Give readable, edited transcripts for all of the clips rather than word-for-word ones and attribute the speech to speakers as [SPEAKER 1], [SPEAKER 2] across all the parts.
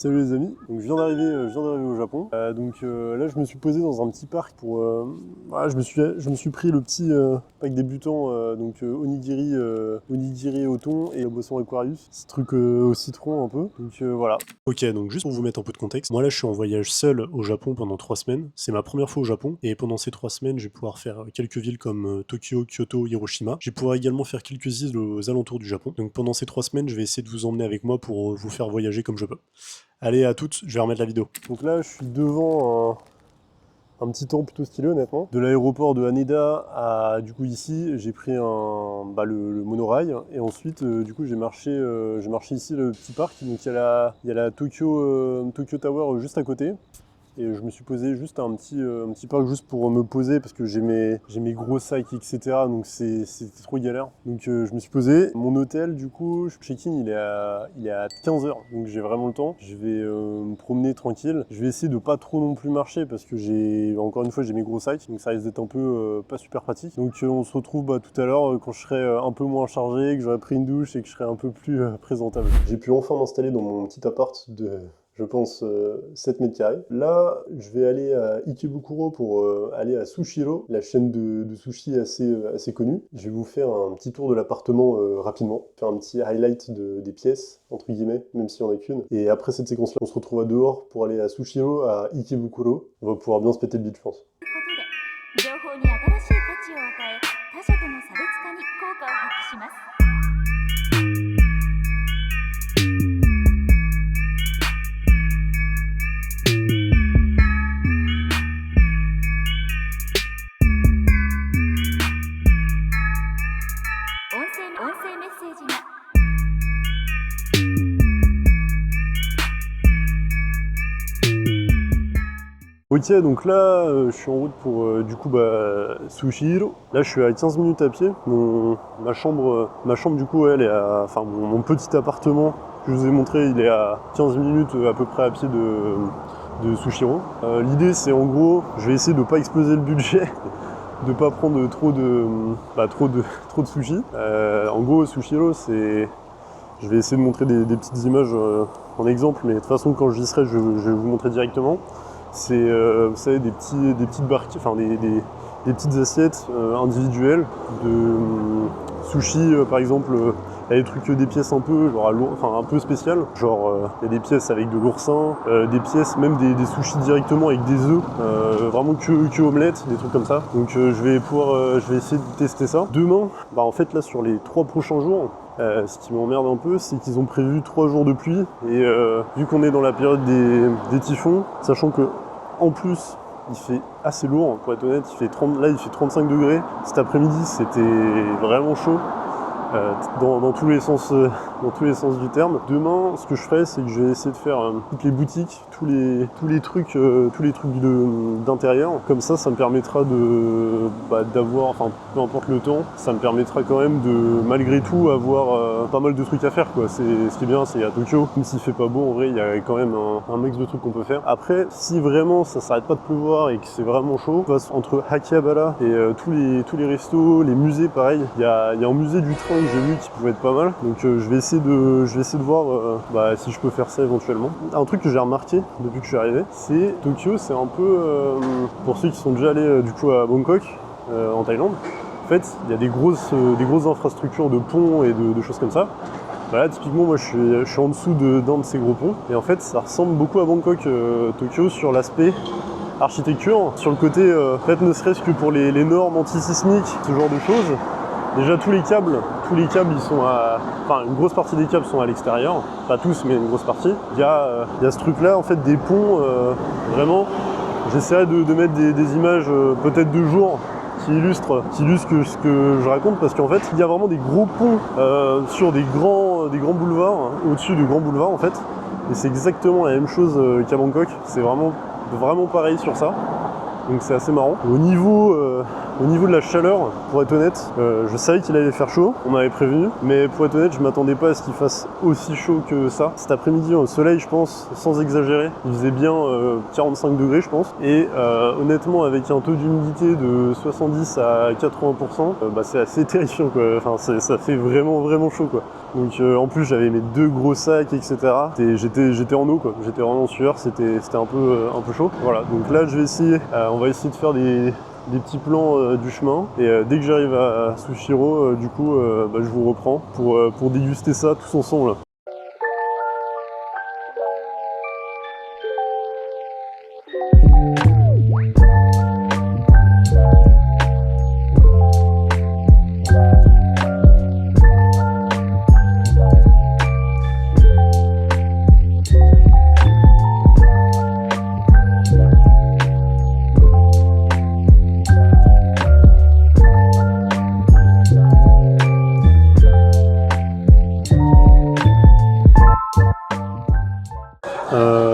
[SPEAKER 1] Salut les amis, donc je viens d'arriver au Japon. Là je me suis posé dans un petit parc pour voilà, je me suis pris le petit pack débutant onigiri au thon et la boisson Aquarius, ce truc au citron un peu. Voilà. Ok, donc juste pour vous mettre un peu de contexte, moi là je suis en voyage seul au Japon pendant 3 semaines. C'est ma première fois au Japon et pendant ces 3 semaines je vais pouvoir faire quelques villes comme Tokyo, Kyoto, Hiroshima. Je vais pouvoir également faire quelques îles aux alentours du Japon. Donc pendant ces 3 semaines je vais essayer de vous emmener avec moi pour vous faire voyager comme je peux. Allez, à toutes, je vais remettre la vidéo. Donc là, je suis devant un petit temps plutôt stylé, honnêtement. De l'aéroport de Haneda à, du coup, ici, j'ai pris le monorail. Et ensuite, j'ai marché ici, le petit parc. Donc il y a la Tokyo Tower juste à côté. Et je me suis posé juste un petit parc juste pour me poser parce que j'ai mes gros sacs, etc. Donc c'était trop galère. Donc je me suis posé. Mon hôtel, du coup, check-in, il est à 15h. Donc j'ai vraiment le temps. Je vais me promener tranquille. Je vais essayer de pas trop non plus marcher parce que encore une fois, j'ai mes gros sacs. Donc ça risque d'être un peu pas super pratique. Donc on se retrouve tout à l'heure quand je serai un peu moins chargé, que j'aurai pris une douche et que je serai un peu plus présentable. J'ai pu enfin m'installer dans mon petit appart de... je pense 7 mètres carrés. Là, je vais aller à Ikebukuro pour aller à Sushiro, la chaîne de sushi assez connue. Je vais vous faire un petit tour de l'appartement rapidement, faire un petit highlight des pièces, entre guillemets, même s'il n'y en a qu'une. Et après cette séquence-là, on se retrouve à dehors pour aller à Sushiro, à Ikebukuro. On va pouvoir bien se péter le bide, je pense.
[SPEAKER 2] 情報に新しい価値を与え、他者との差別化に効果を発揮します。 音声メッセージが
[SPEAKER 1] Ok, donc là, je suis en route pour Sushiro. Là, je suis à 15 minutes à pied. Ma chambre, du coup, elle est à... Enfin, mon petit appartement que je vous ai montré, il est à 15 minutes à peu près à pied de Sushiro. L'idée, c'est en gros, je vais essayer de pas exploser le budget, de pas prendre trop de sushi. En gros, Sushiro, c'est... Je vais essayer de montrer des petites images en exemple, mais de toute façon, quand j'y serai, je vais vous montrer directement. C'est, vous savez, des petites barques, enfin des petites assiettes individuelles de sushi, par exemple. Il y a des trucs, des pièces un peu, un peu spéciales. Genre, il y a des pièces avec de l'oursin, des pièces, même des sushis directement avec des œufs, vraiment que omelette, des trucs comme ça. Donc, je vais essayer de tester ça. Demain, en fait, là, sur les 3 prochains jours, ce qui m'emmerde un peu, c'est qu'ils ont prévu 3 jours de pluie. Et vu qu'on est dans la période des typhons, sachant que en plus, il fait assez lourd, pour être honnête, là il fait 35 degrés. Cet après-midi, c'était vraiment chaud. Dans tous les sens du terme. Demain, ce que je ferai, c'est que je vais essayer de faire toutes les boutiques, tous les trucs d'intérieur. Comme ça me permettra d'avoir, enfin, peu importe le temps, ça me permettra quand même de, malgré tout, avoir pas mal de trucs à faire, quoi. Ce qui est bien, c'est à Tokyo, même s'il fait pas beau, en vrai, il y a quand même un max de trucs qu'on peut faire. Après, si vraiment ça s'arrête pas de pleuvoir et que c'est vraiment chaud, entre Akihabara et tous les restos, les musées, pareil, il y a un musée du train que j'ai vu qui pouvait être pas mal, donc je vais essayer de voir si je peux faire ça éventuellement. Un truc que j'ai remarqué depuis que je suis arrivé, c'est Tokyo, c'est un peu pour ceux qui sont déjà allés du coup à Bangkok en Thaïlande. En fait, il y a des grosses infrastructures de ponts et de choses comme ça. Là, typiquement, moi je suis en dessous d'un de ces gros ponts, et en fait ça ressemble beaucoup à Bangkok, Tokyo, sur l'aspect architecture, sur le côté peut-être ne serait-ce que pour les normes antisismiques, ce genre de choses. Déjà tous les câbles ils sont une grosse partie des câbles sont à l'extérieur, pas tous mais une grosse partie. Il y a ce truc là en fait des ponts, vraiment, j'essaierai de mettre des images peut-être de jour qui illustrent ce que je raconte, parce qu'en fait il y a vraiment des gros ponts sur des grands boulevards, au-dessus de grands boulevards en fait, et c'est exactement la même chose qu'à Bangkok, c'est vraiment pareil sur ça. Donc c'est assez marrant. Au niveau Au niveau de la chaleur, pour être honnête, je savais qu'il allait faire chaud, on m'avait prévenu, mais pour être honnête, je m'attendais pas à ce qu'il fasse aussi chaud que ça. Cet après-midi, au soleil, je pense, sans exagérer, il faisait bien 45 degrés, je pense. Et honnêtement, avec un taux d'humidité de 70 à 80%, bah, c'est assez terrifiant, quoi. Enfin, ça fait vraiment, vraiment chaud, quoi. Donc en plus, j'avais mes 2 gros sacs, etc. J'étais en eau, quoi. J'étais vraiment en sueur, c'était un peu chaud. Voilà, donc là, je vais essayer, on va essayer de faire des petits plans du chemin et dès que j'arrive à Sushiro, du coup bah, je vous reprends pour déguster ça tous ensemble.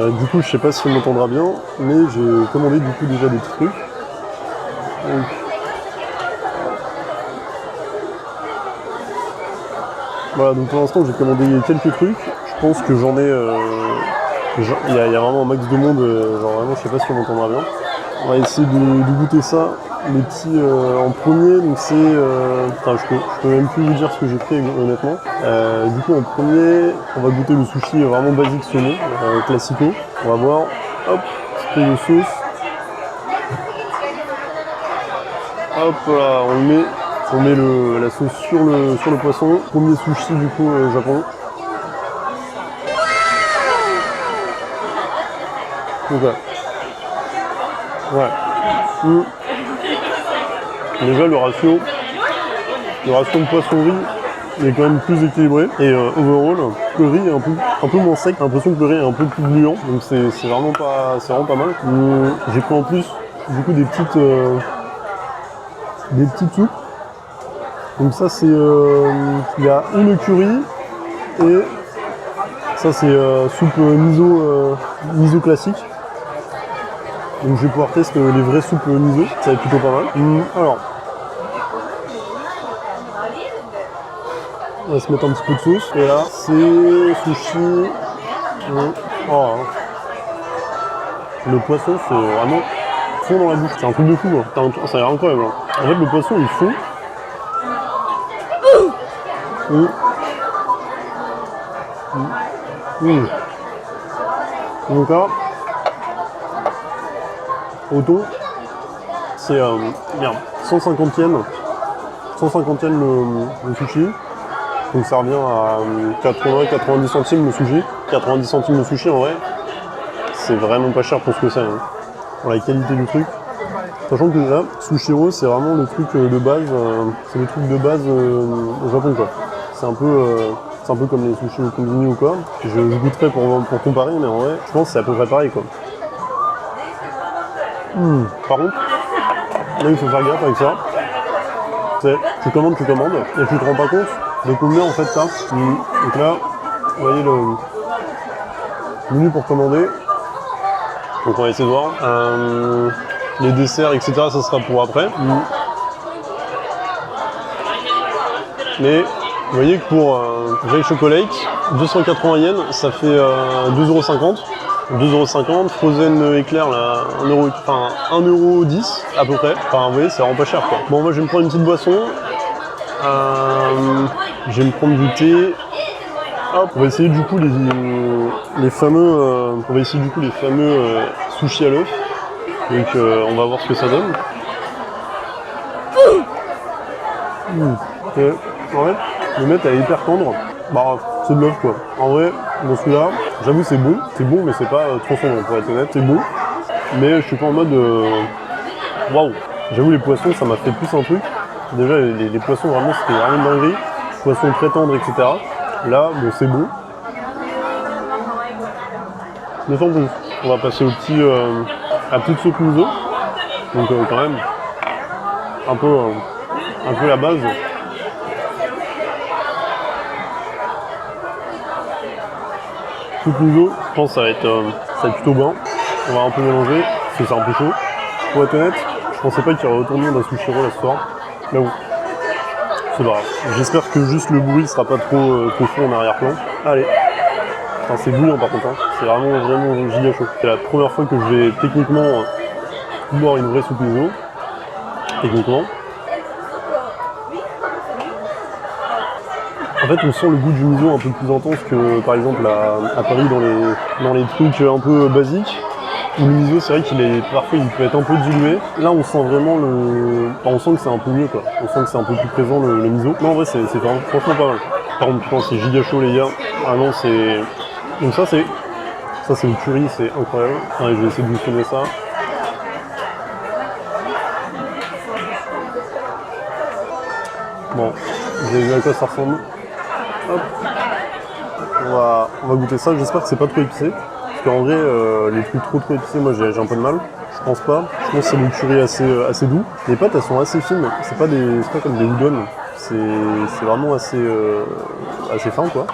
[SPEAKER 1] Du coup, je sais pas si on m'entendra bien, mais j'ai commandé du coup déjà des trucs. Donc, voilà, donc pour l'instant j'ai commandé quelques trucs. Je pense que j'en ai. Il y a vraiment un max de monde, genre vraiment je sais pas si on m'entendra bien. On va essayer de goûter ça. Les petits en premier, donc c'est. Enfin, je peux même plus vous dire ce que j'ai pris honnêtement. Du coup en premier, on va goûter le sushi vraiment basique saumon, classico. On va voir, hop, petit peu de sauce. Hop là, on met la sauce sur le poisson. Premier sushi du coup Japon. Donc ouais. Déjà le ratio de poisson-riz est quand même plus équilibré et overall le riz est un peu moins sec, j'ai l'impression que le riz est un peu plus gluant, donc c'est vraiment pas mal. J'ai pris en plus du coup des petites soupes. Donc ça c'est il y a une curry et ça c'est soupe miso classique. Donc je vais pouvoir tester les vraies soupes miso, ça va être plutôt pas mal. Alors, on va se mettre un petit peu de sauce. Et là, c'est sushi. Oh, le poisson, c'est vraiment fond dans la bouche. C'est un truc de fou. Hein. Ça a l'air incroyable. Hein. En fait, le poisson, il fond. Donc là, au thon, c'est 150 yens. 150 yens le sushi. Donc ça revient à 80-90 centimes le sushi. 90 centimes le sushi en vrai. C'est vraiment pas cher pour ce que c'est. Hein. Pour la qualité du truc. Sachant que là, Sushiro, c'est vraiment le truc de base. C'est le truc de base au Japon quoi. C'est un peu comme les sushis au combini ou quoi. Je goûterai pour comparer, mais en vrai, je pense que c'est à peu près pareil quoi. Par contre, là il faut faire gaffe avec ça. Tu commandes, et tu te rends pas compte de combien en fait ça. Donc là, vous voyez le menu pour commander. Donc on va essayer de voir. Les desserts, etc. ça sera pour après. Mais vous voyez que pour Grey Chocolate, 280 yens, ça fait 2,50 €. 2,50 €, Frozen éclair là, 1,10 € à peu près. Enfin vous voyez, c'est vraiment pas cher quoi. Bon moi je vais me prendre une petite boisson. Je vais me prendre du thé. Hop, on va essayer du coup les fameux sushis à l'œuf. Donc on va voir ce que ça donne. Et, en fait, le mec est hyper tendre. Bah c'est de l'œuf quoi. En vrai, dans celui-là, j'avoue c'est bon, mais c'est pas transcendant pour être honnête, c'est bon. Mais je suis pas en mode waouh. J'avoue les poissons ça m'a fait plus un truc. Déjà les poissons vraiment c'était vraiment une dinguerie. Poissons très tendres, etc. Là, bon c'est bon. Mais sans plus. On va passer à la petite soupe miso. Donc quand même un peu la base. Soupe miso, je pense que ça va être plutôt bon. On va un peu mélanger, parce que c'est un peu chaud. Pour être honnête, Je pensais pas qu'il y aurait autant de monde à Sushiro là ce soir. Mais bon, c'est pas grave. J'espère que juste le bruit sera pas trop fou en arrière-plan. Allez. Putain, c'est bouillant par contre, hein. C'est vraiment giga chaud. C'est la première fois que je vais techniquement boire une vraie soupe miso. Techniquement. En fait, on sent le goût du miso un peu plus intense que par exemple à Paris dans les trucs un peu basiques. Où le miso, c'est vrai parfois il peut être un peu dilué. Là, on sent vraiment on sent que c'est un peu mieux quoi. On sent que c'est un peu plus présent le miso. Non, en vrai, c'est franchement pas mal. Par contre, putain, c'est giga chaud les gars. Vraiment, c'est. Donc ça c'est le curry, c'est incroyable. Allez, je vais essayer de vous filmer ça. Bon, vous avez vu à quoi ça ressemble. Hop. On va goûter ça, j'espère que c'est pas trop épicé. Parce qu'en vrai, les trucs trop épicés, moi j'ai un peu de mal. Je pense pas. Je pense que c'est le curry assez doux. Les pâtes elles sont assez fines, c'est pas comme des udon. C'est vraiment assez fin quoi.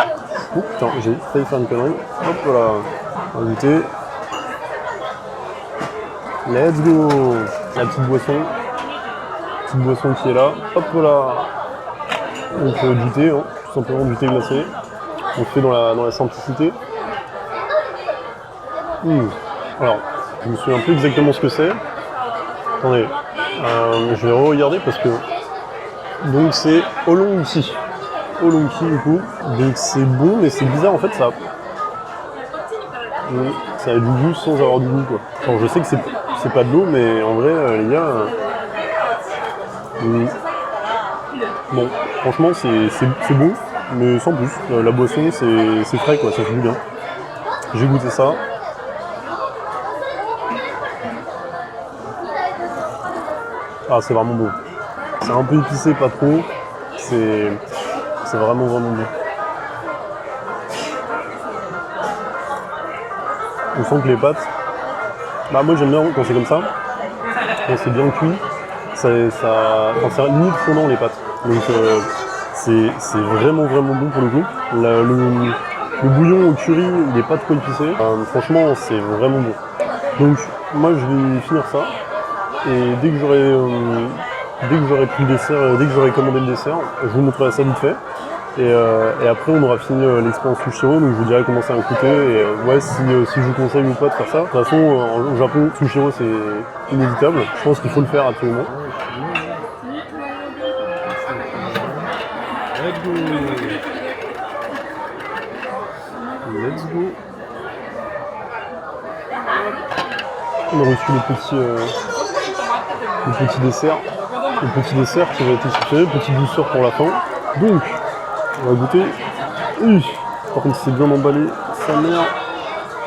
[SPEAKER 1] Oh putain, j'ai failli faire une connerie. Hop voilà, on va goûter. Let's go. La petite boisson qui est là. Hop voilà. Donc du thé, hein, tout simplement du thé glacé. On fait dans la simplicité. Alors, je me souviens plus exactement ce que c'est. Attendez, je vais re-regarder parce que... Donc c'est Olongki. Olongki du coup. Donc c'est bon, mais c'est bizarre en fait, ça a du goût sans avoir du goût quoi. Alors, je sais que c'est pas de l'eau, mais en vrai, les gars... bon, franchement c'est bon, mais sans plus. La boisson c'est frais quoi, ça fait du bien. J'ai goûté ça. Ah, c'est vraiment bon. C'est un peu épicé, pas trop. C'est vraiment bon. On sent que les pâtes... Bah moi j'aime bien quand c'est comme ça. Quand c'est bien cuit. C'est limite fondant les pâtes. Donc c'est vraiment bon pour le coup. Le bouillon au curry, il est pas trop épicé. Franchement, c'est vraiment bon. Donc moi je vais finir ça. Et dès que j'aurai pris le dessert, dès que j'aurai commandé le dessert, je vous montrerai ça vite fait. Et après on aura fini l'expérience Sushiro, donc je vous dirai comment ça va coûter et ouais, si je vous conseille ou pas de faire ça. De toute façon au Japon, Sushiro c'est inévitable, je pense qu'il faut le faire absolument. Let's go. On a reçu le petit dessert. Le petit dessert qui va être exceptionnel, petite douceur pour la fin. Donc, on va goûter. Par contre, c'est bien emballé. Sa mère.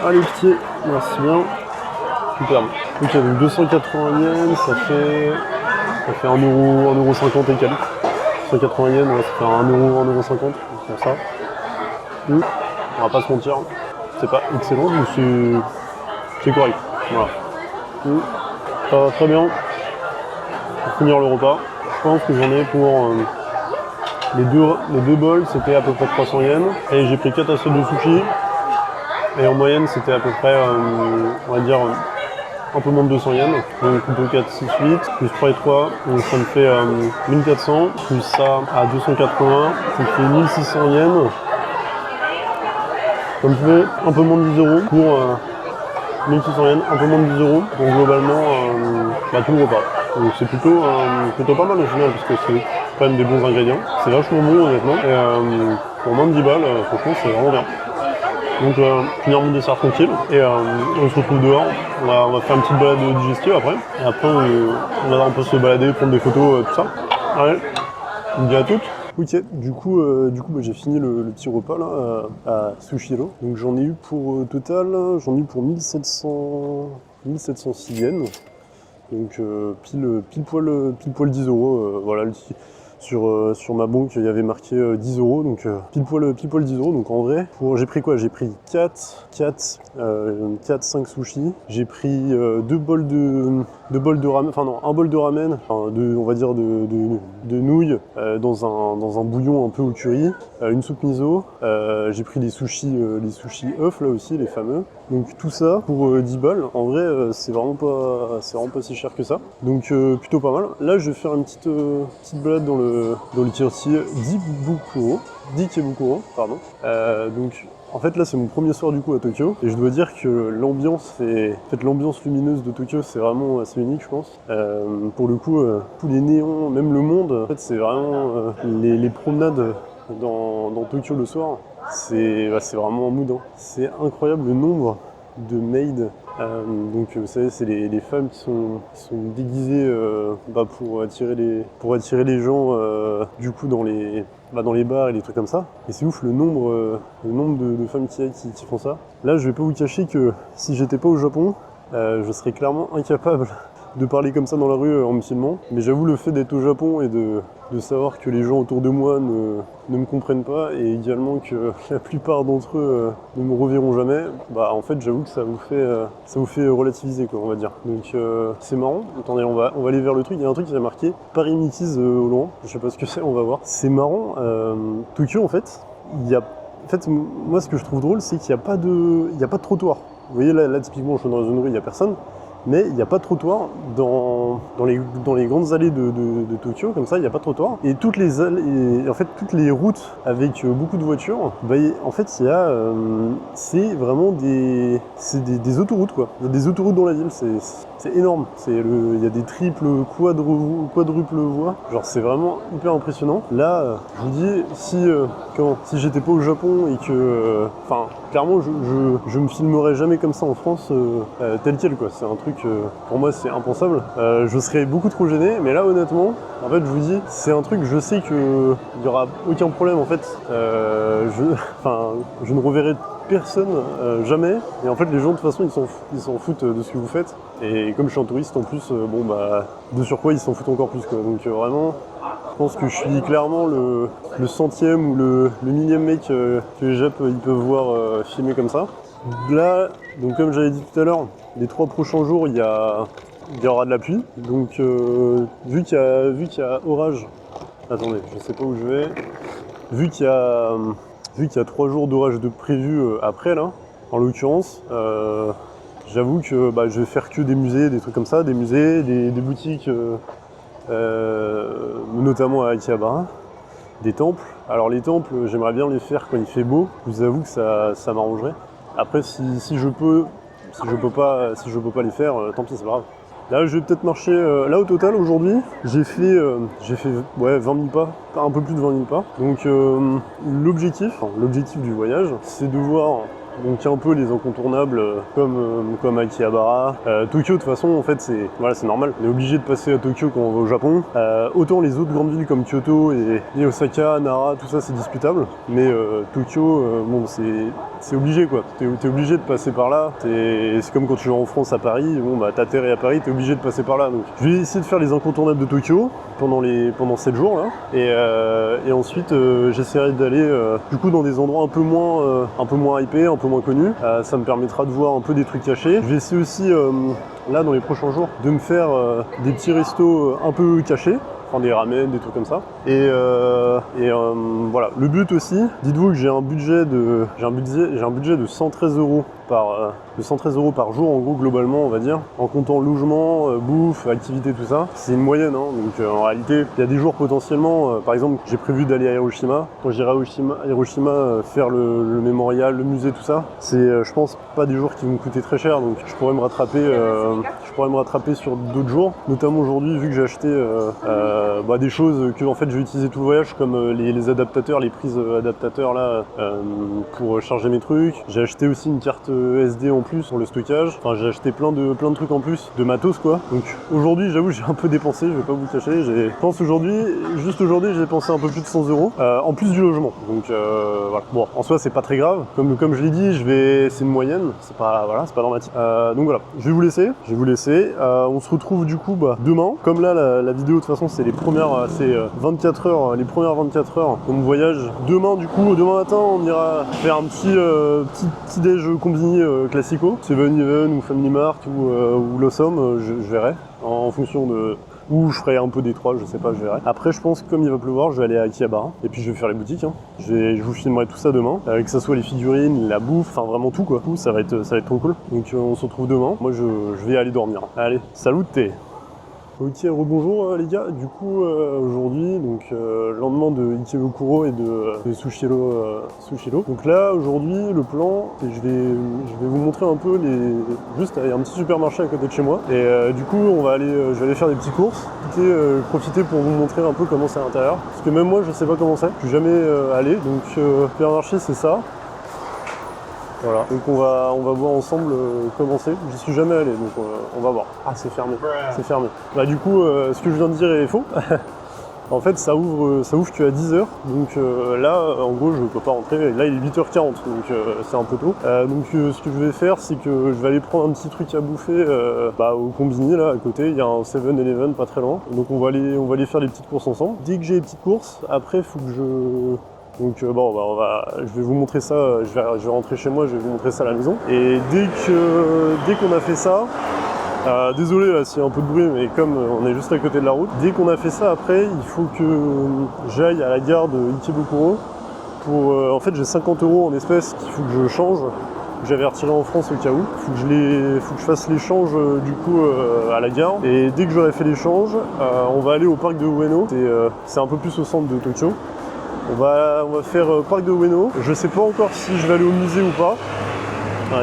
[SPEAKER 1] Allez, petit. Merci bien. Superbe. Ok, donc 280 yens, ça fait 1,50€ et quelques. 180 yens, ouais, ça fait 1,50€, comme ça. On va pas se mentir. C'est pas excellent, mais c'est correct. Voilà. Ça va très bien. Pour finir le repas, je pense que j'en ai pour les deux bols, c'était à peu près 300 yens. Et j'ai pris 4 assiettes de sushi. Et en moyenne, c'était à peu près, on va dire, un peu moins de 200 yens. Donc plutôt 4, 6, 8, plus 3 et 3. Donc ça me fait 1400. Plus ça à 280, ça me fait 1600 yens. Ça me fait un peu moins de 10€ pour 1600 yens, un peu moins de 10€. Donc globalement, tout le repas. Donc c'est plutôt pas mal au final parce que c'est quand même des bons ingrédients. C'est vachement bon honnêtement. Et pour moins de 10 balles, franchement c'est vraiment bien. Donc finir mon dessert tranquille et on se retrouve dehors. On va faire une petite balade digestive après. Et après on peut se balader, prendre des photos, tout ça. Allez, on me dit à toutes. Ok, du coup j'ai fini le petit repas là à Sushiro. Donc j'en ai eu pour total, j'en ai eu pour 1706 yens. Donc pile poil 10€. Voilà, sur ma banque, il y avait marqué 10 €, donc pile poil 10 €. Donc en vrai, j'ai pris quoi? J'ai pris 5 sushis, j'ai pris 2 bols de ramen, enfin non, un bol de ramen, enfin, on va dire de nouilles dans un bouillon un peu au curry, une soupe miso, j'ai pris les sushis œufs là aussi, les fameux. Donc tout ça pour 10 balles. En vrai, c'est vraiment pas si cher que ça. Donc plutôt pas mal. Là, je vais faire une petite balade dans le quartier d'Ikebukuro, pardon. Donc en fait là c'est mon premier soir du coup à Tokyo et je dois dire que l'ambiance lumineuse de Tokyo c'est vraiment assez unique je pense. Pour le coup tous les néons, même le monde, en fait c'est vraiment les promenades dans Tokyo le soir, c'est vraiment un mood. Hein. C'est incroyable le nombre de maids. Donc vous savez c'est les femmes qui sont déguisées pour attirer les gens du coup dans les bars et les trucs comme ça. Et c'est ouf le nombre de femmes qui font ça. Là je vais pas vous cacher que si j'étais pas au Japon, je serais clairement incapable de parler comme ça dans la rue en me filmant. Mais j'avoue le fait d'être au Japon et de savoir que les gens autour de moi ne me comprennent pas et également que la plupart d'entre eux ne me reverront jamais, bah en fait j'avoue que ça vous fait relativiser quoi on va dire. Donc c'est marrant. Attendez on va aller vers le truc, il y a un truc qui a marqué Paris Mickey's au loin, je sais pas ce que c'est, on va voir. C'est marrant, Tokyo en fait, moi ce que je trouve drôle c'est qu'il n'y a pas de trottoir. Vous voyez là typiquement je suis dans une rue, il n'y a personne. Mais il n'y a pas de trottoir dans les grandes allées de Tokyo, comme ça, il n'y a pas de trottoir. Et toutes les routes avec beaucoup de voitures, en fait, c'est vraiment des autoroutes, quoi. Il y a des autoroutes dans la ville, c'est énorme. Il y a des triples, quadruples voies. Genre, c'est vraiment hyper impressionnant. Là, je vous dis, si j'étais pas au Japon et que, clairement, je me filmerais jamais comme ça en France, tel quel, quoi. C'est un truc, pour moi, c'est impensable. Je serais beaucoup trop gêné, mais là, honnêtement, en fait, je vous dis, c'est un truc, je sais que il y aura aucun problème, en fait. Je ne reverrai personne, jamais. Et en fait, les gens, de toute façon, ils s'en foutent de ce que vous faites. Et comme je suis un touriste, en plus, de surcroît, ils s'en foutent encore plus, quoi. Donc, vraiment, je pense que je suis clairement le centième ou le millième mec que les Japs ils peuvent voir filmer comme ça. Là, donc comme j'avais dit tout à l'heure, les 3 prochains jours, il y aura de la pluie. Donc vu qu'il y a orage, attendez, je sais pas où je vais. Vu qu'il y a 3 jours d'orage de prévu après là, en l'occurrence, j'avoue que je vais faire que des musées, des trucs comme ça, des musées, des boutiques. Notamment à Akihabara, des temples. Alors les temples, j'aimerais bien les faire quand il fait beau. Je vous avoue que ça m'arrangerait. Après, si je peux pas les faire, tant pis, c'est pas grave. Là, je vais peut-être marcher. Là, au total, aujourd'hui, j'ai fait 20 000 pas, un peu plus de 20 000 pas. Donc, l'objectif du voyage, c'est de voir. Donc un peu les incontournables comme Akihabara. Tokyo de toute façon en fait c'est normal. On est obligé de passer à Tokyo quand on va au Japon. Autant les autres grandes villes comme Kyoto et Osaka, Nara, tout ça c'est discutable. Mais Tokyo, c'est obligé quoi. T'es obligé de passer par là. C'est comme quand tu vas en France à Paris, t'atterris à Paris, t'es obligé de passer par là. Donc je vais essayer de faire les incontournables de Tokyo pendant 7 jours là. Et ensuite j'essaierai d'aller du coup dans des endroits un peu moins hypés, un peu moins connu. Ça me permettra de voir un peu des trucs cachés. Je vais essayer aussi, là dans les prochains jours, de me faire des petits restos un peu cachés. Enfin des ramen, des trucs comme ça. Et voilà. Le but aussi, dites-vous que j'ai un budget de 113 € par jour en gros globalement on va dire, en comptant logement, bouffe, activité, tout ça. C'est une moyenne hein. Donc en réalité il y a des jours potentiellement, par exemple j'ai prévu d'aller à Hiroshima. Quand j'irai à Hiroshima faire le mémorial, le musée, tout ça, c'est je pense pas des jours qui vont me coûter très cher, donc je pourrais me rattraper sur d'autres jours, notamment aujourd'hui vu que j'ai acheté des choses que en fait je vais utiliser tout le voyage, comme les adaptateurs, les prises adaptateurs là pour charger mes trucs. J'ai acheté aussi une carte SD en plus pour le stockage. Enfin, j'ai acheté plein de trucs en plus, de matos quoi. Donc aujourd'hui, j'avoue, j'ai un peu dépensé, je vais pas vous cacher. Je pense juste aujourd'hui, j'ai dépensé un peu plus de 100 euros en plus du logement. Donc voilà. Bon, en soi, c'est pas très grave. Comme je l'ai dit, c'est une moyenne. C'est pas dramatique. Donc voilà, je vais vous laisser. On se retrouve du coup demain. Comme là, la vidéo de toute façon, c'est les premières, c'est 24 heures, les premières 24 heures de mon voyage. Demain, du coup, demain matin, on ira faire un petit déj combini classico, 7-Eleven ou Family Mart ou Lawson, je verrai en fonction de. Ou je ferai un peu des trois, je sais pas, je verrai. Après, je pense que comme il va pleuvoir, je vais aller à Akihabara. Et puis je vais faire les boutiques. Hein. Je vous filmerai tout ça demain. Que ça soit les figurines, la bouffe, enfin vraiment tout quoi. Tout, ça va être trop cool. Donc on se retrouve demain. Moi, je vais aller dormir. Allez, salut thé. Ok, rebonjour les gars. Du coup, aujourd'hui, donc lendemain de Ikebukuro et de Sushiro. Donc là, aujourd'hui, le plan, c'est je vais vous montrer un peu juste il y a un petit supermarché à côté de chez moi. Et du coup, je vais aller faire des petites courses. Profiter pour vous montrer un peu comment c'est à l'intérieur. Parce que même moi, je sais pas comment c'est. Je suis jamais allé. Donc, supermarché, c'est ça. Voilà, donc on va voir ensemble comment c'est. J'y suis jamais allé, donc on va voir. Ah, c'est fermé, c'est fermé. Bah du coup, ce que je viens de dire est faux. En fait, ça ouvre qu'à 10h, donc là, en gros, je peux pas rentrer. Là, il est 8h40, donc c'est un peu tôt. Donc ce que je vais faire, c'est que je vais aller prendre un petit truc à bouffer au Combini, là, à côté. Il y a un 7-Eleven pas très loin. Donc on va aller faire les petites courses ensemble. Dès que j'ai les petites courses, après, il faut que je... Donc je vais vous montrer ça, je vais rentrer chez moi, je vais vous montrer ça à la maison. Et dès qu'on a fait ça, désolé là s'il y a un peu de bruit, mais comme on est juste à côté de la route, dès qu'on a fait ça, après il faut que j'aille à la gare de Ikebukuro pour... en fait j'ai 50 euros en espèces qu'il faut que je change, que j'avais retiré en France au cas où. Faut que je fasse l'échange du coup à la gare. Et dès que j'aurai fait l'échange, on va aller au parc de Ueno, c'est un peu plus au centre de Tokyo. On va faire parc de Ueno. Je sais pas encore si je vais aller au musée ou pas.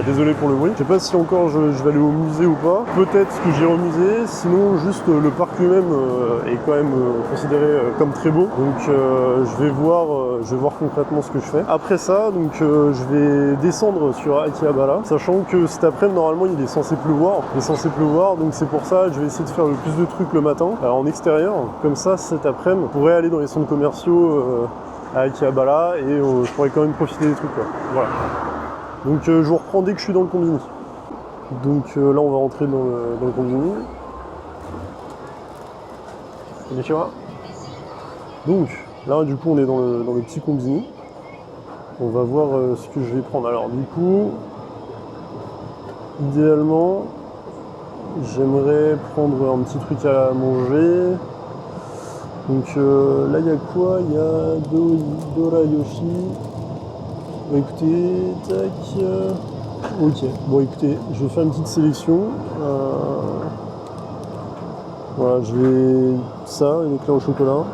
[SPEAKER 1] Désolé pour le bruit. Je sais pas si encore je vais aller au musée ou pas. Peut-être que j'irai au musée. Sinon, juste le parc lui-même est quand même considéré comme très beau. Donc je vais voir concrètement ce que je fais. Après ça, donc je vais descendre sur Akihabara, sachant que cet après-midi normalement il est censé pleuvoir. Donc c'est pour ça je vais essayer de faire le plus de trucs le matin en extérieur. Comme ça, cet après-midi, je pourrais aller dans les centres commerciaux à Akihabara et je pourrais quand même profiter des trucs quoi. Voilà. Donc je vous reprends dès que je suis dans le combini. Donc là on va rentrer dans le combini. Donc là du coup on est dans le petit combini. On va voir ce que je vais prendre. Alors du coup, idéalement, j'aimerais prendre un petit truc à manger. Donc là il y a quoi? Il y a Dorayoshi. Bon, écoutez, tac. Ok, bon écoutez, je vais faire une petite sélection. Voilà, je vais... Ça, une éclair au chocolat.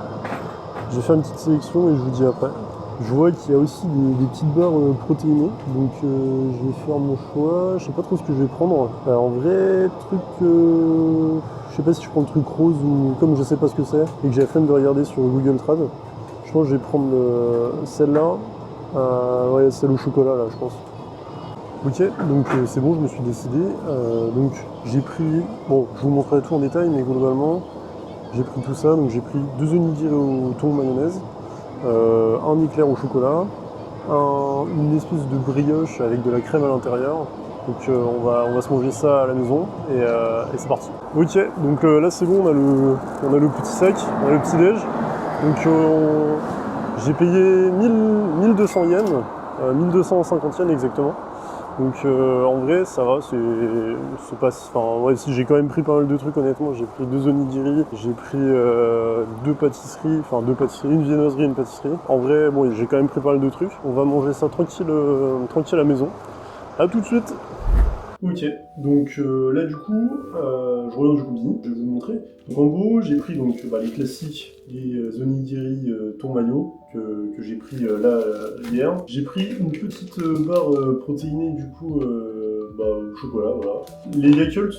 [SPEAKER 1] Je vais faire une petite sélection et je vous dis après. Je vois qu'il y a aussi des petites barres protéinées, donc je vais faire mon choix. Je sais pas trop ce que je vais prendre. En vrai, truc... je sais pas si je prends le truc rose ou... Comme je sais pas ce que c'est, et que j'ai la flemme de regarder sur Google Trad, je pense que je vais prendre celle-là. Ouais, celle au chocolat là, je pense. Ok, donc c'est bon, je me suis décidé. Donc j'ai pris, bon, je vous montrerai tout en détail, mais globalement, j'ai pris tout ça. Donc j'ai pris 2 onigiri au thon mayonnaise, un éclair au chocolat, une espèce de brioche avec de la crème à l'intérieur. Donc on va se manger ça à la maison et c'est parti. Ok, donc là c'est bon, on a le petit sac, on a le petit déj. Donc j'ai payé 1200 yens, 1250 yens exactement. Donc en vrai ça va, c'est pas... Enfin ouais, si j'ai quand même pris pas mal de trucs honnêtement, j'ai pris 2 onigiri, j'ai pris 2 pâtisseries, une viennoiserie et une pâtisserie. En vrai bon j'ai quand même pris pas mal de trucs. On va manger ça tranquille à la maison. A tout de suite. Ok, donc là du coup, je reviens du combini, je vais vous montrer. Donc en gros, j'ai pris donc, les classiques, les onigiri thon mayo que j'ai pris là hier. J'ai pris une petite barre protéinée du coup au chocolat, voilà. Les Yakult,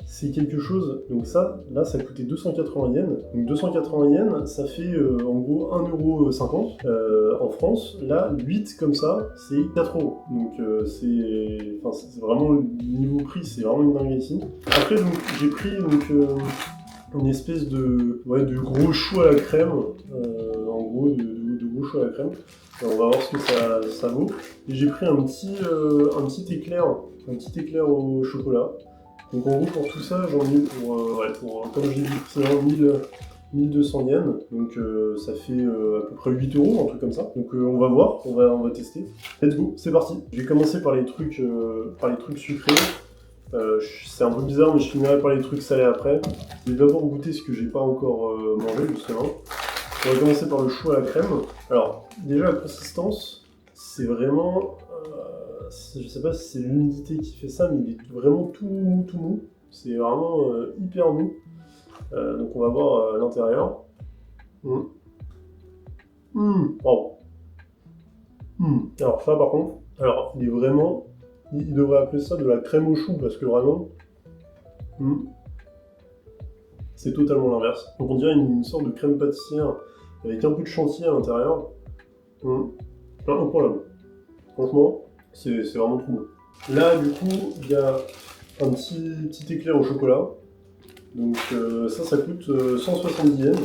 [SPEAKER 1] c'est quelque chose, donc ça, là, ça coûtait 280 yens. Donc 280 yens, ça fait en gros 1,50 € en France. Là, 8 comme ça, c'est 4 €. Donc c'est vraiment, le niveau prix, c'est vraiment une dinguerie ici. Après, donc, j'ai pris une espèce de gros chou à la crème, en gros, de gros chou à la crème. Et on va voir ce que ça vaut. Et j'ai pris un petit éclair au chocolat. Donc en gros pour tout ça j'en ai eu pour comme je l'ai dit précédemment 1200 yens, donc ça fait à peu près 8 € un truc comme ça. Donc on va voir, on va tester. Let's go, c'est parti. Je vais commencer par les trucs sucrés. C'est un peu bizarre mais je finirai par les trucs salés après. Je vais d'abord goûter ce que j'ai pas encore mangé justement. On va commencer par le chou à la crème. Alors déjà la consistance, c'est vraiment je sais pas si c'est l'humidité qui fait ça, mais il est vraiment tout mou. C'est vraiment hyper mou. Donc on va voir l'intérieur. Wow. Alors ça par contre, il est vraiment, il devrait appeler ça de la crème au chou parce que vraiment, c'est totalement l'inverse. Donc on dirait une sorte de crème pâtissière avec un peu de chantilly à l'intérieur. Incroyable. Franchement, c'est vraiment trop bon. Là, du coup, il y a un petit éclair au chocolat. Donc ça coûte 170 yens.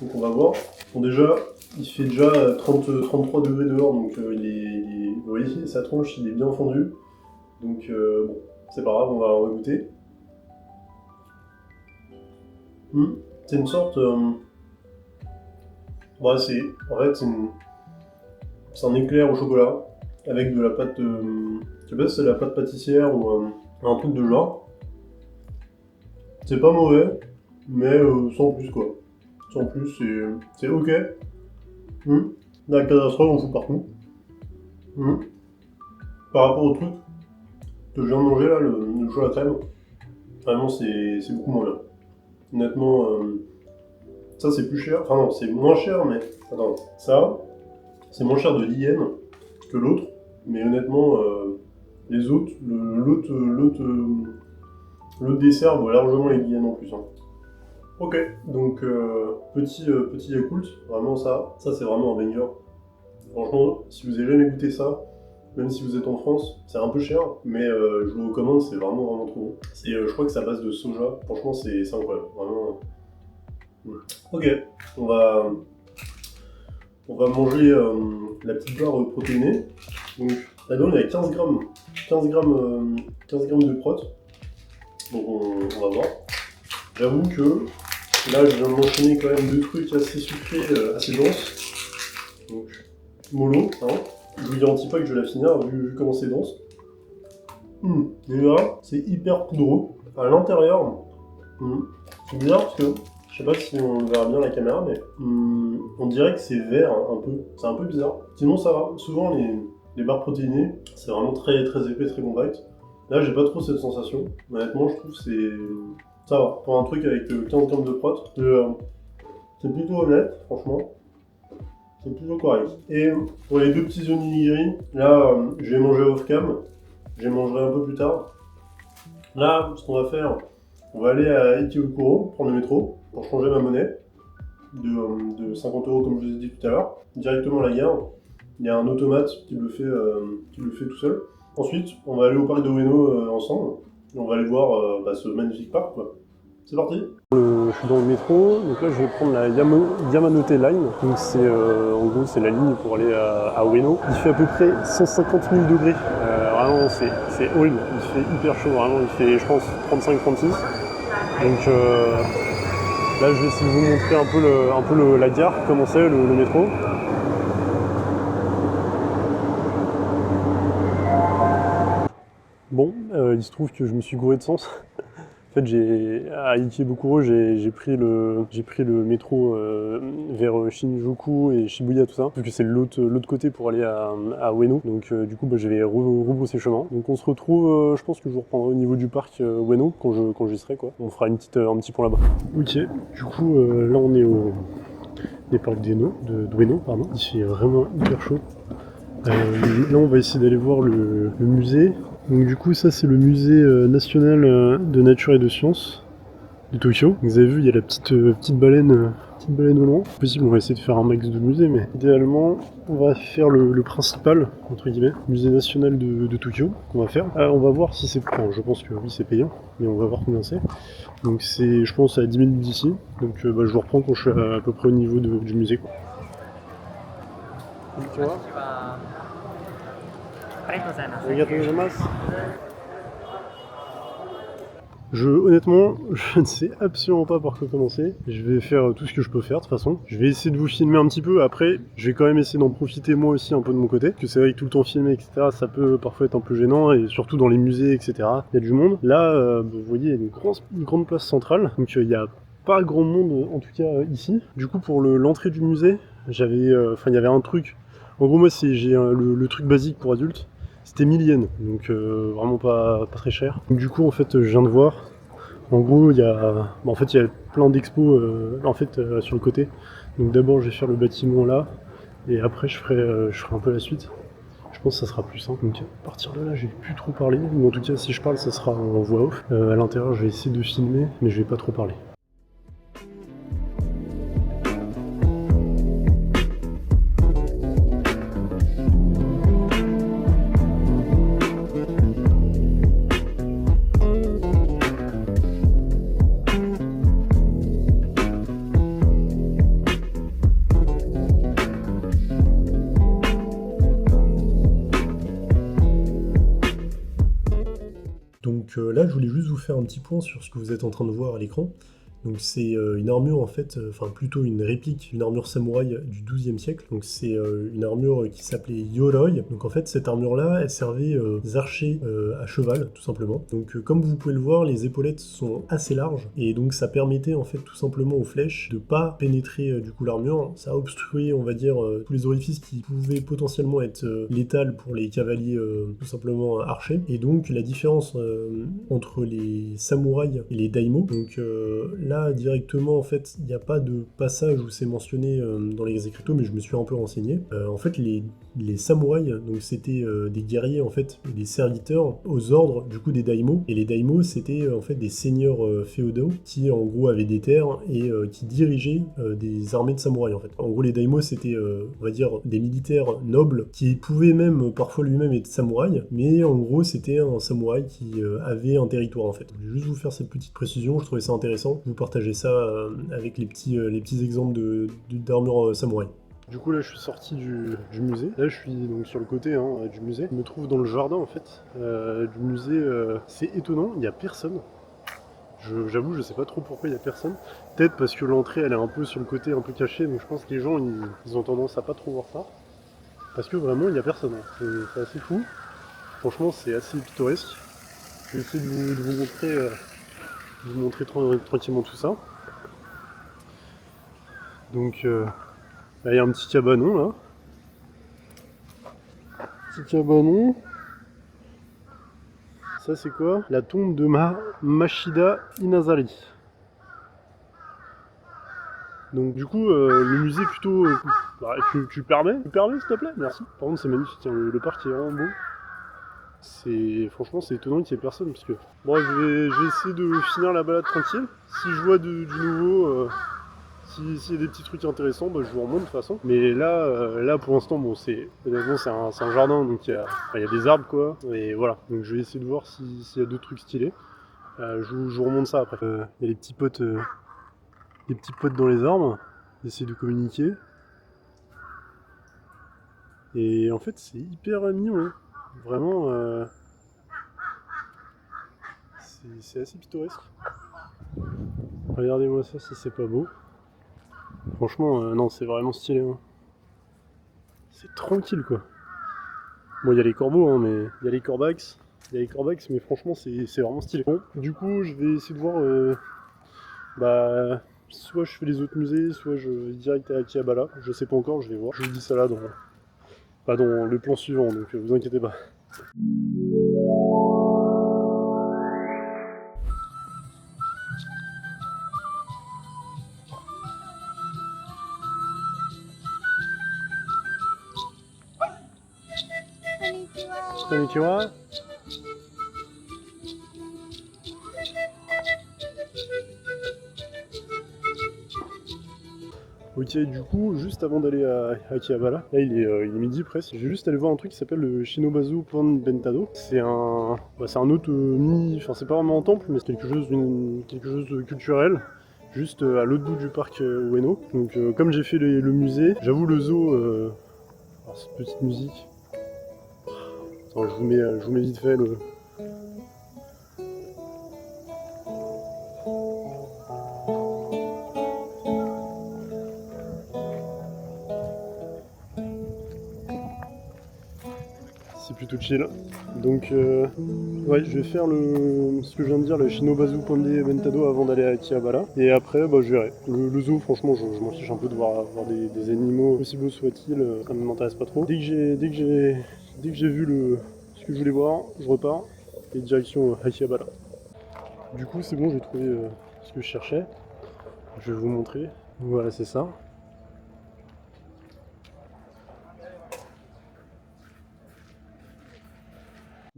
[SPEAKER 1] Donc on va voir. Bon déjà, il fait déjà 33 degrés dehors, donc vous voyez, sa tronche, il est bien fondu. Donc bon, c'est pas grave, on va goûter. C'est une sorte... c'est un éclair au chocolat avec de la pâte, je sais pas si c'est de la pâte pâtissière ou un truc de genre. C'est pas mauvais, mais sans plus quoi. Sans plus, c'est ok. La casserole on fout partout. Par rapport au truc que je viens de manger là, le chou à la crème, vraiment c'est beaucoup moins bien. Honnêtement, ça c'est plus cher, enfin non, c'est moins cher, mais attends, ça c'est moins cher de 10 yens que l'autre, mais honnêtement, les autres, l'autre dessert vaut largement les 10 yens en plus. Ok, donc petit Yakult, vraiment ça c'est vraiment un banger. Franchement, si vous avez jamais goûté ça, même si vous êtes en France, c'est un peu cher, mais je vous recommande, c'est vraiment trop bon. Je crois que c'est à base de soja, franchement c'est incroyable, vraiment. Ok, on va manger la petite barre protéinée. Donc là-dedans il y a 15 grammes de prot. Donc on va voir. J'avoue que là je viens de m'enchaîner quand même deux trucs assez sucrés, assez denses. Donc mollo, hein. Je vous garantis pas que je vais la finir vu comment c'est dense. Et là c'est hyper poudreux. À l'intérieur, c'est bizarre parce que je sais pas si on verra bien la caméra, mais on dirait que c'est vert un peu. C'est un peu bizarre. Sinon ça va. Souvent les barres protéinées, c'est vraiment très épais, très compact. Là j'ai pas trop cette sensation. Honnêtement je trouve que ça va. Pour un truc avec 15 grammes de prot, c'est plutôt honnête, franchement. C'est plutôt correct. Et pour les deux petits onigiri, là je vais manger off-cam. Je les mangerai un peu plus tard. Là, ce qu'on va faire, on va aller à Ikebukuro, prendre le métro, pour changer ma monnaie de 50 € comme je vous ai dit tout à l'heure, directement à la gare. Il y a un automate qui le fait tout seul. Ensuite, on va aller au parc de Ueno ensemble, et on va aller voir ce magnifique parc, quoi. C'est parti. Je suis dans le métro, donc là je vais prendre la Yamanote Line, donc en gros c'est la ligne pour aller à Ueno. Il fait à peu près 150 000 degrés, vraiment c'est old, il fait hyper chaud, vraiment il fait je pense 35-36. Donc là je vais essayer de vous montrer un peu la gare, comment c'est le métro. Bon, il se trouve que je me suis gouré de sens. En fait, à Ikebukuro, j'ai pris le métro vers Shinjuku et Shibuya, tout ça, parce que c'est l'autre côté pour aller à Ueno. Donc du coup, je vais rebrousser chemin. Donc on se retrouve, je pense que je vous reprendrai au niveau du parc Ueno quand j'y serai, quoi. On fera un petit point là-bas. Ok, du coup, là on est des parcs d'Ueno, pardon. Il fait vraiment hyper chaud. Là, on va essayer d'aller voir le musée. Donc du coup ça c'est le musée national de nature et de sciences de Tokyo. Vous avez vu, il y a la petite baleine au loin. Possible, on va essayer de faire un max de musées, mais idéalement, on va faire le principal, entre guillemets, musée national de Tokyo, qu'on va faire. On va voir si c'est... Enfin, je pense que oui, c'est payant, mais on va voir combien c'est. Donc c'est, je pense, à 10 minutes d'ici. Donc je vous reprends quand je suis à peu près au niveau du musée, quoi. Honnêtement, je ne sais absolument pas par quoi commencer. Je vais faire tout ce que je peux faire de toute façon. Je vais essayer de vous filmer un petit peu. Après, je vais quand même essayer d'en profiter moi aussi un peu de mon côté. Parce que c'est vrai que tout le temps filmer, etc., ça peut parfois être un peu gênant. Et surtout dans les musées, etc., il y a du monde. Là, vous voyez, il y a une grande place centrale. Donc il n'y a pas grand monde, en tout cas ici. Du coup, pour l'entrée du musée, il y avait un truc. En gros, moi, j'ai le truc basique pour adultes. C'était 1000 yens, donc vraiment pas très cher. Donc, du coup, en fait, je viens de voir. En gros, il y a plein d'expos sur le côté. Donc d'abord, je vais faire le bâtiment là, et après, je ferai un peu la suite. Je pense que ça sera plus simple. Donc à partir de là, j'ai plus trop parlé. Ou en tout cas, si je parle, ça sera en voix off. À l'intérieur, je vais essayer de filmer, mais je vais pas trop parler. Donc là, je voulais juste vous faire un petit point sur ce que vous êtes en train de voir à l'écran. Donc c'est une armure en fait, enfin plutôt une réplique d'une armure samouraï du XIIe siècle. Donc c'est une armure qui s'appelait Yoroi. Donc en fait cette armure-là, elle servait aux archers à cheval tout simplement. Donc comme vous pouvez le voir, les épaulettes sont assez larges et donc ça permettait en fait tout simplement aux flèches de pas pénétrer du coup l'armure. Ça a obstrué, on va dire, tous les orifices qui pouvaient potentiellement être létals pour les cavaliers tout simplement archers. Et donc la différence entre les samouraïs et les daimyo, donc là directement en fait il n'y a pas de passage où c'est mentionné dans les écriteaux, mais je me suis un peu renseigné. En fait les samouraïs, donc c'était des guerriers en fait, des serviteurs aux ordres du coup des daimyo, et les daimyo c'était en fait des seigneurs féodaux qui en gros avaient des terres et qui dirigeaient des armées de samouraïs en fait. En gros les daimyo c'était on va dire des militaires nobles qui pouvaient même parfois lui-même être samouraï, mais en gros c'était un samouraï qui avait un territoire en fait. Je vais juste vous faire cette petite précision, je trouvais ça intéressant, vous partager ça avec les petits exemples d'armure samouraï. Du coup là je suis sorti du musée, là je suis donc sur le côté du musée, je me trouve dans le jardin en fait du musée, c'est étonnant, il n'y a personne. J'avoue, je sais pas trop pourquoi il n'y a personne. Peut-être parce que l'entrée elle est un peu sur le côté, un peu cachée, donc je pense que les gens ils ont tendance à pas trop voir ça. Parce que vraiment il n'y a personne, c'est assez fou. Franchement c'est assez pittoresque. Je vais essayer de vous montrer tranquillement tout ça. Donc là, il y a un petit cabanon là. Petit cabanon. Ça c'est quoi? La tombe de Mashida Inazari. Donc du coup le musée plutôt... tu permets s'il te plaît? Merci. Par contre c'est magnifique, hein, le parc est vraiment beau. Franchement c'est étonnant qu'il n'y ait personne parce que... Bon je vais essayer de finir la balade tranquille. Si je vois du nouveau... S'il y a des petits trucs intéressants, je vous remonte de toute façon. Mais là pour l'instant, bon, honnêtement, c'est un jardin, donc il y a des arbres, quoi. Et voilà, donc je vais essayer de voir s'il y a d'autres trucs stylés. Je vous remonte ça après. Il y a les petits potes dans les arbres. J'essaie de communiquer. Et en fait, c'est hyper mignon. Hein. Vraiment, c'est assez pittoresque. Regardez-moi ça si c'est pas beau. Franchement, non, c'est vraiment stylé. Hein. C'est tranquille, quoi. Bon, il y a les corbeaux, hein, mais il y a les corbex. Mais franchement, c'est vraiment stylé. Bon, du coup, je vais essayer de voir. Soit je fais les autres musées, soit je vais direct à Akihabara. Je sais pas encore, je vais voir. Je vous dis ça là dans le plan suivant, donc vous inquiétez pas. Konnichiwa. Ok, du coup, juste avant d'aller à Akihabara, là il est midi presque, je vais juste aller voir un truc qui s'appelle le Shinobazu Pon Bentado. C'est un autre mini, enfin c'est pas vraiment un temple, mais c'est quelque chose de culturel, juste à l'autre bout du parc Ueno. Donc comme j'ai fait le musée, j'avoue le zoo, cette petite musique. Attends, je vous mets vite fait le... C'est plutôt chill. Donc ouais, je vais faire ce que je viens de dire, le Shinobazu Pondé Ventado avant d'aller à Akihabara. Et après, bah, je verrai. Le zoo, franchement, je m'en fiche un peu de voir des animaux, aussi beaux soient-ils, ça ne m'intéresse pas trop. Dès que j'ai vu ce que je voulais voir, je repars et direction Akihabara. Du coup, c'est bon, j'ai trouvé ce que je cherchais. Je vais vous montrer. Voilà, c'est ça.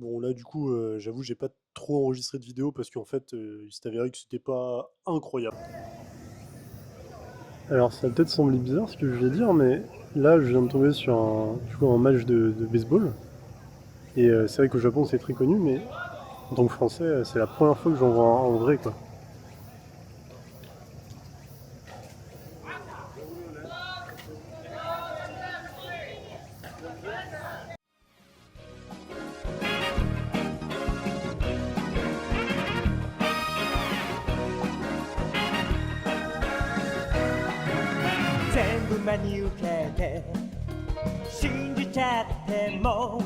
[SPEAKER 1] Bon là du coup j'avoue j'ai pas trop enregistré de vidéo parce qu'en fait il s'est avéré que c'était pas incroyable. Alors ça va peut-être sembler bizarre ce que je vais dire mais là je viens de tomber sur un match de baseball et c'est vrai qu'au Japon c'est très connu mais en tant que français c'est la première fois que j'en vois un en vrai quoi.
[SPEAKER 3] 「真に受けて信じちゃっても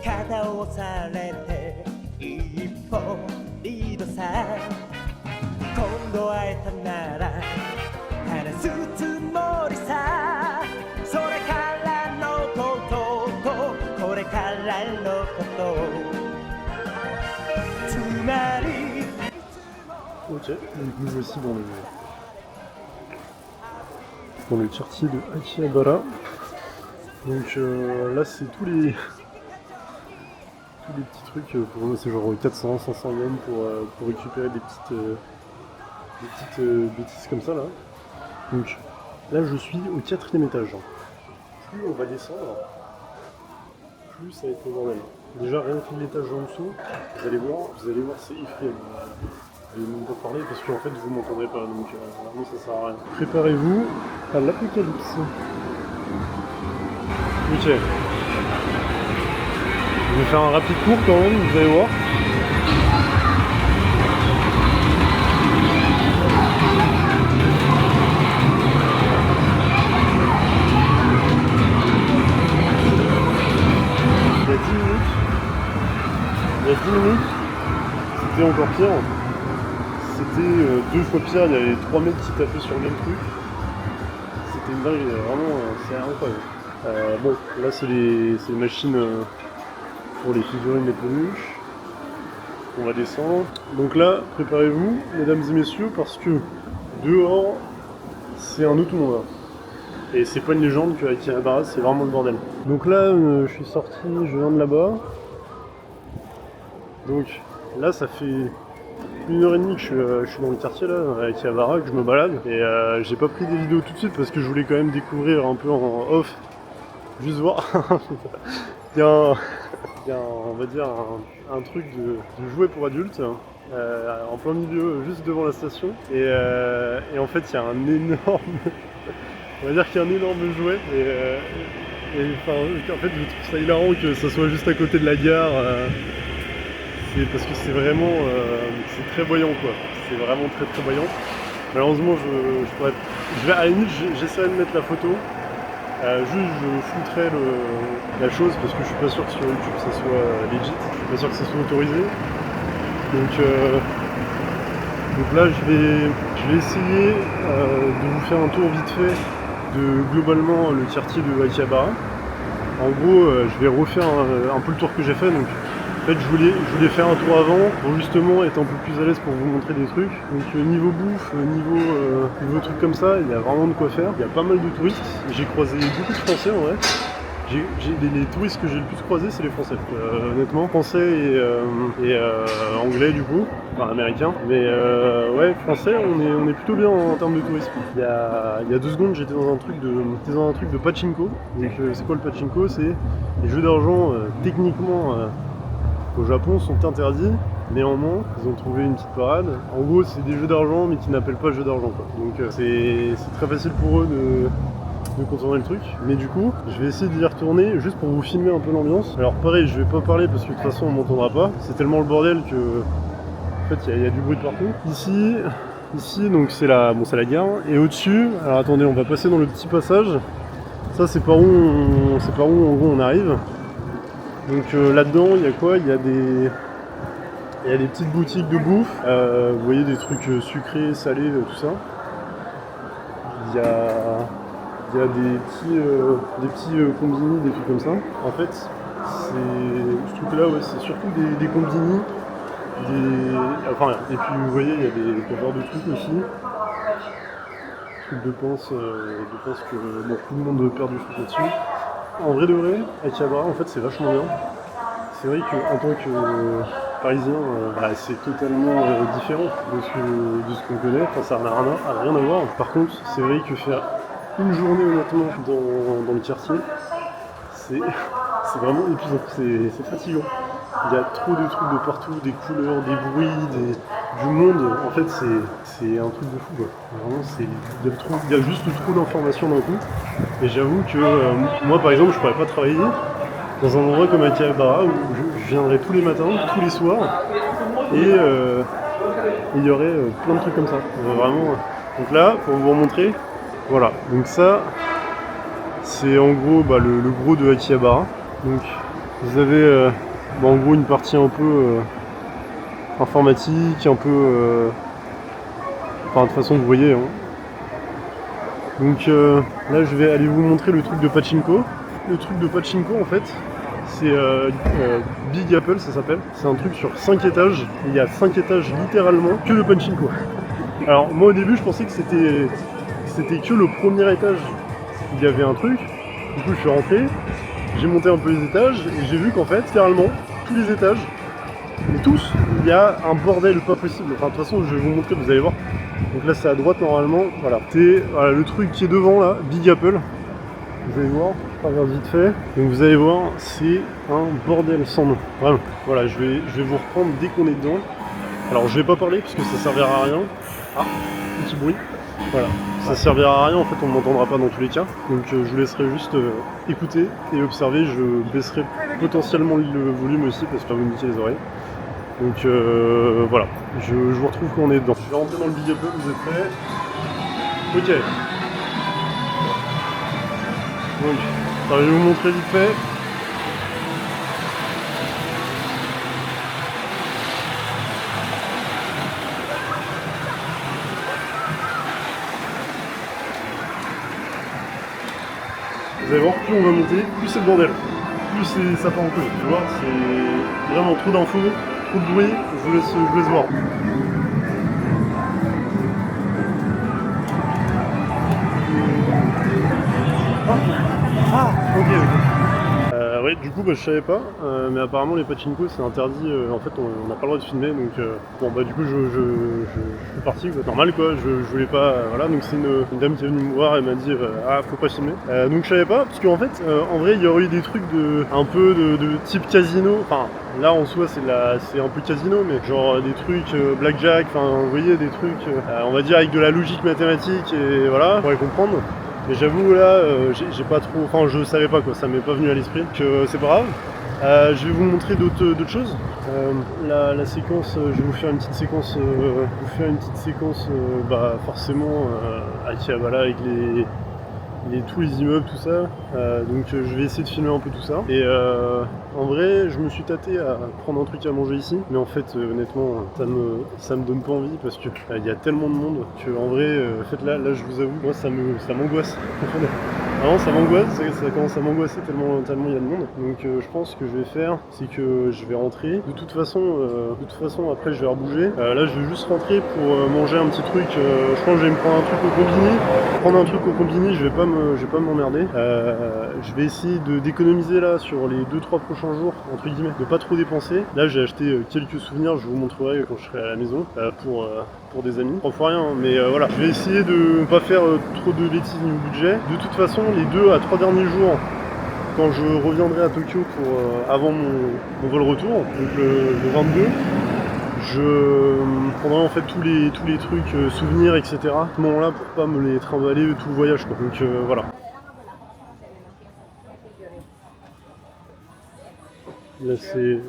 [SPEAKER 3] 肩を押されて一歩リードさ」「今度会えたなら話すつもりさ」「それからのこととこれからのこと」「つまり」
[SPEAKER 1] Ok, du coup voici dans le quartier de Akihabara. Donc là c'est tous les petits trucs, pour moi c'est genre 400, 500 yens pour récupérer des petites bêtises comme ça là. Donc là je suis au 4e étage. Plus on va descendre, plus ça va être le bordel. Déjà rien que l'étage en dessous, vous allez voir c'est effrayant. Je vais même pas parler parce qu'en fait vous m'entendrez pas donc vraiment ça sert à rien. Préparez-vous à l'apocalypse. Ok. Je vais faire un rapide tour quand même, vous allez voir. Il y a 10 minutes, c'était encore pire. C'était 2 fois pire, il y avait 3 mecs qui tapaient sur le même truc. C'était une dingue, vraiment, c'est incroyable. Bon, là c'est les machines pour les figurines les peluches. On va descendre. Donc là, préparez-vous, mesdames et messieurs, parce que dehors, c'est un autre monde. Et c'est pas une légende que Akihabara, c'est vraiment le bordel. Donc là, je suis sorti, je viens de là-bas. Donc là, ça fait 1h30 que je suis dans le quartier là, à Akihabara, que je me balade. Et j'ai pas pris des vidéos tout de suite parce que je voulais quand même découvrir un peu en off. Juste voir. Il y a on va dire un truc de jouet pour adultes en plein milieu, juste devant la station. Et en fait, il y a un énorme... on va dire qu'il y a un énorme jouet. En fait, je trouve ça hilarant que ça soit juste à côté de la gare. C'est parce que c'est vraiment... c'est très voyant, quoi. C'est vraiment très très voyant. Malheureusement, à la limite, j'essaierai de mettre la photo. Juste je flouterai la chose parce que je suis pas sûr que sur YouTube ça soit legit, je suis pas sûr que ça soit autorisé. Donc là je vais essayer de vous faire un tour vite fait de globalement le quartier de Akihabara. En gros je vais refaire un peu le tour que j'ai fait. Donc en fait je voulais faire un tour avant pour justement être un peu plus à l'aise pour vous montrer des trucs. Donc niveau bouffe, niveau trucs comme ça, il y a vraiment de quoi faire. Il y a pas mal de touristes, j'ai croisé beaucoup de Français en vrai. Les touristes que j'ai le plus croisés, c'est les Français. Honnêtement, Français et Anglais du coup, enfin américains. Mais ouais, Français, on est plutôt bien en termes de tourisme. Il y a 2 secondes, j'étais dans un truc de pachinko. Donc c'est quoi le pachinko? C'est les jeux d'argent techniquement au Japon sont interdits. Néanmoins, ils ont trouvé une petite parade. En gros, c'est des jeux d'argent, mais qui n'appellent pas jeux d'argent, quoi. Donc c'est très facile pour eux de contourner le truc. Mais du coup, je vais essayer d'y retourner juste pour vous filmer un peu l'ambiance. Alors pareil, je vais pas parler parce que de toute façon on m'entendra pas. C'est tellement le bordel que en fait il y a du bruit de partout. Ici donc c'est la gare. Et au-dessus, alors attendez, on va passer dans le petit passage. Ça c'est par où en gros on arrive. Donc là-dedans, il y a quoi? Il y a des petites boutiques de bouffe. Vous voyez des trucs sucrés, salés, tout ça. Il y a des petits combini, des trucs comme ça. En fait, ce truc-là, ouais, c'est surtout des combini. Et puis vous voyez, il y a des covers de trucs aussi. Trucs de pince que bon, tout le monde perd du fric là-dessus. En vrai de vrai, Akihabara, en fait, c'est vachement bien. C'est vrai qu'en tant que parisien, c'est totalement différent de ce qu'on connaît. Enfin, ça n'a rien à voir. Par contre, c'est vrai que faire une journée honnêtement dans le quartier, c'est vraiment épuisant, c'est fatigant. Il y a trop de trucs de partout, des couleurs, des bruits, du monde. En fait, c'est un truc de fou, quoi. Vraiment, il y a juste trop d'informations d'un coup. Et j'avoue que moi, par exemple, je pourrais pas travailler dans un endroit comme Akihabara où je viendrais tous les matins, tous les soirs, et il y aurait plein de trucs comme ça. Vraiment. Donc là, pour vous montrer, voilà. Donc ça, c'est en gros le gros de Akihabara. Donc vous avez en gros une partie un peu informatique, un peu... Enfin de toute façon vous voyez. Hein. Donc là je vais aller vous montrer le truc de pachinko. Le truc de pachinko en fait, c'est Big Apple ça s'appelle. C'est un truc sur 5 étages. Il y a 5 étages littéralement que de pachinko. Alors moi au début je pensais que c'était que le premier étage. Il y avait un truc. Du coup je suis rentré, j'ai monté un peu les étages et j'ai vu qu'en fait littéralement tous les étages, mais tous, il y a un bordel pas possible. Enfin de toute façon je vais vous montrer, vous allez voir. Donc là c'est à droite normalement, voilà. C'est le truc qui est devant là, Big Apple. Vous allez voir, je regarde vite fait. Donc vous allez voir, c'est un bordel sans nom. Vraiment. Voilà, je vais vous reprendre dès qu'on est dedans. Alors je vais pas parler parce que ça servira à rien. Ah, petit bruit. Voilà, ça servira à rien en fait, on ne m'entendra pas dans tous les cas. Donc je vous laisserai juste écouter et observer. Je baisserai potentiellement le volume aussi parce que ça va vous niquer les oreilles. Donc voilà, je vous retrouve quand on est dedans. Je vais rentrer dans le Big Apple, vous êtes prêts? Ok. Donc, alors, je vais vous montrer vite fait. Vous allez voir, plus on va monter, plus c'est le bordel. Plus ça part en couille. Tu vois, c'est vraiment trop d'infos, trop de bruit. Je vous laisse voir. Ah, ok. Ouais, du coup, je savais pas, mais apparemment les pachinko c'est interdit. En fait, on n'a pas le droit de filmer, donc du coup, je suis parti, quoi. Normal, quoi. Je voulais pas, voilà. Donc c'est une dame qui est venue me voir et m'a dit faut pas filmer. Donc je savais pas, parce qu'en fait, en vrai, il y aurait eu des trucs un peu de type casino. Enfin, là en soi, c'est un peu casino, mais genre des trucs blackjack. Enfin, vous voyez, des trucs, on va dire avec de la logique mathématique et voilà, pour pourrait comprendre. Mais j'avoue là, j'ai pas trop, enfin je savais pas quoi, ça m'est pas venu à l'esprit, que c'est pas grave. Je vais vous montrer d'autres choses. La séquence, je vais vous faire une petite séquence, forcément Akihabara avec tous les immeubles, tout ça. Donc je vais essayer de filmer un peu tout ça. Et en vrai, je me suis tâté à prendre un truc à manger ici, mais en fait, honnêtement, ça me donne pas envie parce que il y a tellement de monde que en vrai, là, je vous avoue, moi, ça m'angoisse. Vraiment ça m'angoisse, ça commence à m'angoisser tellement il y a de monde. Donc je pense que je vais faire, c'est que je vais rentrer. De toute façon après je vais rebouger. Là je vais juste rentrer pour manger un petit truc. Je pense que je vais me prendre un truc au combini. Prendre un truc au combini, je vais pas m'emmerder. Je vais essayer d'économiser là sur les 2-3 prochains jours, entre guillemets, de pas trop dépenser. Là j'ai acheté quelques souvenirs, je vous montrerai quand je serai à la maison pour des amis. Pas pour rien, hein, mais voilà. Je vais essayer de pas faire trop de bêtises niveau budget. De toute façon, les 2 à 3 derniers jours, quand je reviendrai à Tokyo pour avant mon vol retour, donc le 22, je prendrai en fait tous les trucs, souvenirs, etc. à ce moment-là pour pas me les trimballer tout le voyage, quoi. Donc voilà. Là c'est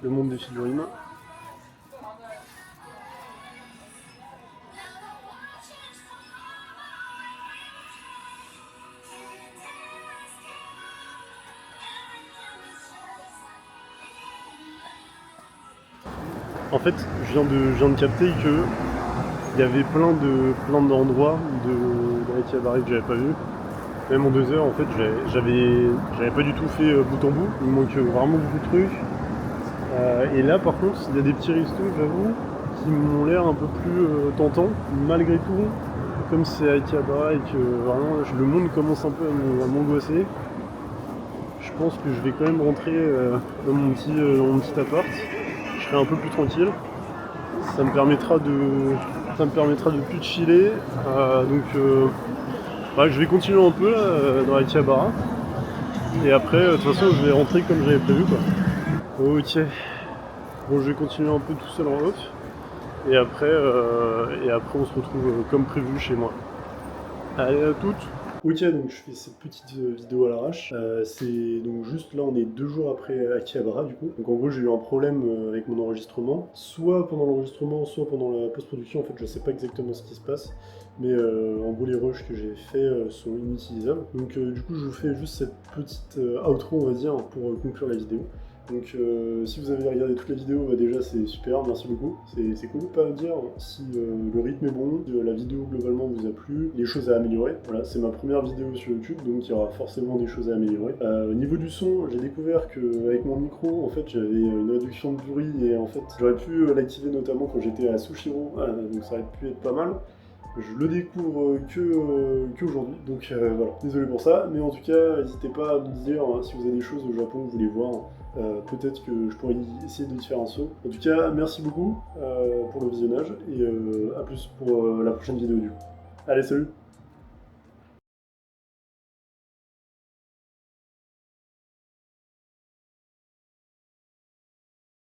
[SPEAKER 1] le monde des figurines. En fait, je viens de capter que il y avait plein d'endroits de Akihabara que j'avais pas vu. Même en 2 heures, en fait, j'avais pas du tout fait bout en bout. Il me manque vraiment beaucoup de trucs. Et là, par contre, il y a des petits restos, j'avoue, qui m'ont l'air un peu plus tentants, malgré tout. Comme c'est Akihabara et que vraiment le monde commence un peu à m'angoisser. Je pense que je vais quand même rentrer dans mon petit appart. Je serai un peu plus tranquille. Ça me permettra de plus chiller. Je vais continuer un peu là, dans Akihabara. Et après, de toute façon, je vais rentrer comme j'avais prévu, quoi. Ok. Bon, je vais continuer un peu tout seul en off. Et après, on se retrouve comme prévu chez moi. Allez, à toutes. Ok, donc je fais cette petite vidéo à l'arrache. C'est donc juste là, on est 2 jours après Akihabara du coup. Donc en gros, j'ai eu un problème avec mon enregistrement. Soit pendant l'enregistrement, soit pendant la post-production. En fait, je sais pas exactement ce qui se passe. Mais en gros, les rushs que j'ai fait sont inutilisables. Donc du coup, je vous fais juste cette petite outro, on va dire, pour conclure la vidéo. Donc si vous avez regardé toute la vidéo, déjà c'est super, merci beaucoup, c'est cool. Pas à dire si le rythme est bon, la vidéo globalement vous a plu, les choses à améliorer. Voilà, c'est ma première vidéo sur YouTube, donc il y aura forcément des choses à améliorer. Au niveau du son, j'ai découvert qu'avec mon micro, en fait j'avais une réduction de bruit et en fait j'aurais pu l'activer notamment quand j'étais à Sushiro, donc ça aurait pu être pas mal. Je le découvre qu'aujourd'hui, donc voilà, désolé pour ça, mais en tout cas, n'hésitez pas à me dire si vous avez des choses au Japon que vous voulez voir, peut-être que je pourrais essayer de faire un saut. En tout cas, merci beaucoup pour le visionnage, et à plus pour la prochaine vidéo du coup. Allez, salut!